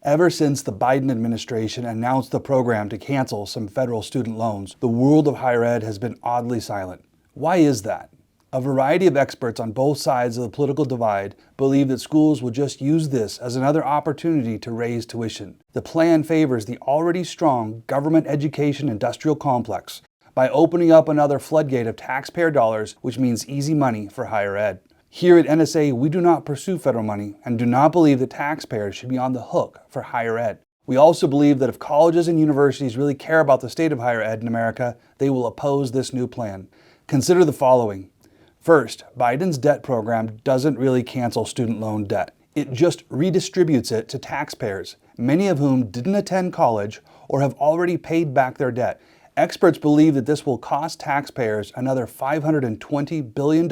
Ever since the Biden administration announced the program to cancel some federal student loans, the world of higher ed has been oddly silent. Why is that? A variety of experts on both sides of the political divide believe that schools will just use this as another opportunity to raise tuition. The plan favors the already strong government education industrial complex by opening up another floodgate of taxpayer dollars, which means easy money for higher ed. Here at NSA, we do not pursue federal money and do not believe that taxpayers should be on the hook for higher ed. We also believe that if colleges and universities really care about the state of higher ed in America, they will oppose this new plan. Consider the following. First, Biden's debt program doesn't really cancel student loan debt. It just redistributes it to taxpayers, many of whom didn't attend college or have already paid back their debt. Experts believe that this will cost taxpayers another $520 billion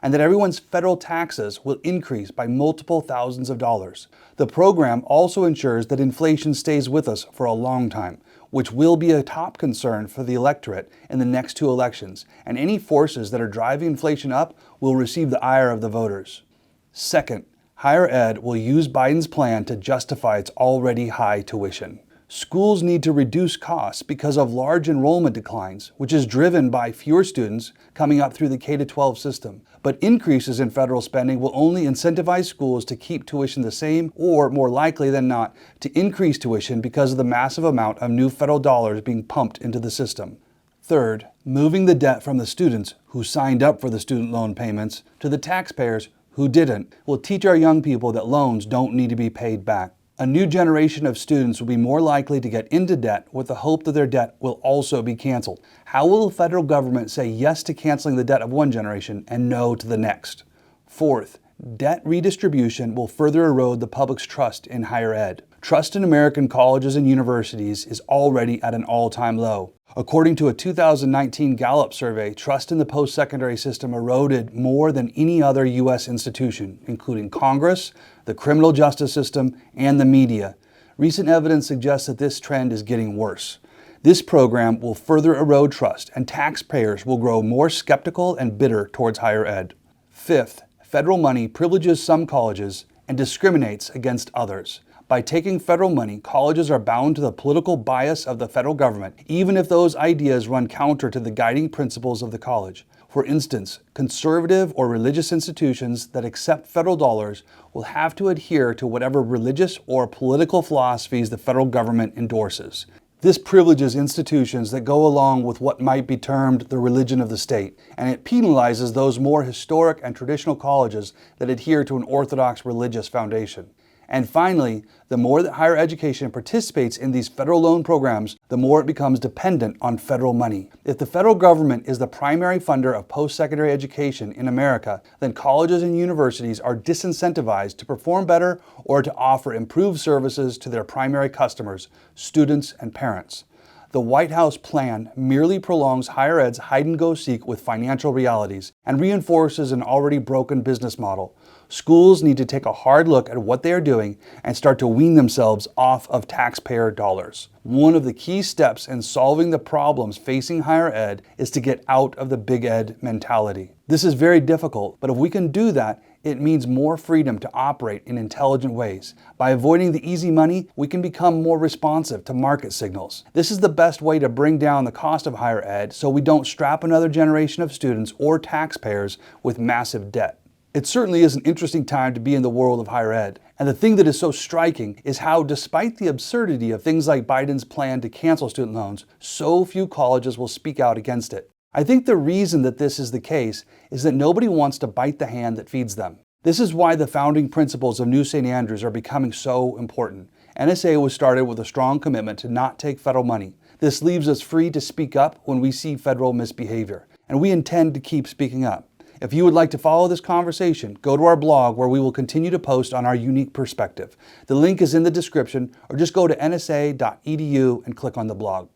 and that everyone's federal taxes will increase by multiple thousands of dollars. The program also ensures that inflation stays with us for a long time, which will be a top concern for the electorate in the next two elections, and any forces that are driving inflation up will receive the ire of the voters. Second, higher ed will use Biden's plan to justify its already high tuition. Schools need to reduce costs because of large enrollment declines, which is driven by fewer students coming up through the K-12 system. But increases in federal spending will only incentivize schools to keep tuition the same, or more likely than not, to increase tuition because of the massive amount of new federal dollars being pumped into the system. Third, moving the debt from the students who signed up for the student loan payments to the taxpayers who didn't will teach our young people that loans don't need to be paid back. A new generation of students will be more likely to get into debt with the hope that their debt will also be canceled. How will the federal government say yes to canceling the debt of one generation and no to the next? Fourth, debt redistribution will further erode the public's trust in higher ed. Trust in American colleges and universities is already at an all-time low. According to a 2019 Gallup survey, trust in the post-secondary system eroded more than any other U.S. institution, including Congress, the criminal justice system, and the media. Recent evidence suggests that this trend is getting worse. This program will further erode trust, and taxpayers will grow more skeptical and bitter towards higher ed. Fifth, federal money privileges some colleges and discriminates against others. By taking federal money, colleges are bound to the political bias of the federal government, even if those ideas run counter to the guiding principles of the college. For instance, conservative or religious institutions that accept federal dollars will have to adhere to whatever religious or political philosophies the federal government endorses. This privileges institutions that go along with what might be termed the religion of the state, and it penalizes those more historic and traditional colleges that adhere to an orthodox religious foundation. And finally, the more that higher education participates in these federal loan programs, the more it becomes dependent on federal money. If the federal government is the primary funder of post-secondary education in America, then colleges and universities are disincentivized to perform better or to offer improved services to their primary customers, students and parents. The White House plan merely prolongs higher ed's hide-and-go-seek with financial realities and reinforces an already broken business model. Schools need to take a hard look at what they are doing and start to wean themselves off of taxpayer dollars. One of the key steps in solving the problems facing higher ed is to get out of the big ed mentality. This is very difficult, but if we can do that, it means more freedom to operate in intelligent ways. By avoiding the easy money, we can become more responsive to market signals. This is the best way to bring down the cost of higher ed so we don't strap another generation of students or taxpayers with massive debt. It certainly is an interesting time to be in the world of higher ed. And the thing that is so striking is how, despite the absurdity of things like Biden's plan to cancel student loans, so few colleges will speak out against it. I think the reason that this is the case is that nobody wants to bite the hand that feeds them. This is why the founding principles of New St. Andrews are becoming so important. NSA was started with a strong commitment to not take federal money. This leaves us free to speak up when we see federal misbehavior, and we intend to keep speaking up. If you would like to follow this conversation, go to our blog where we will continue to post on our unique perspective. The link is in the description, or just go to nsa.edu and click on the blog.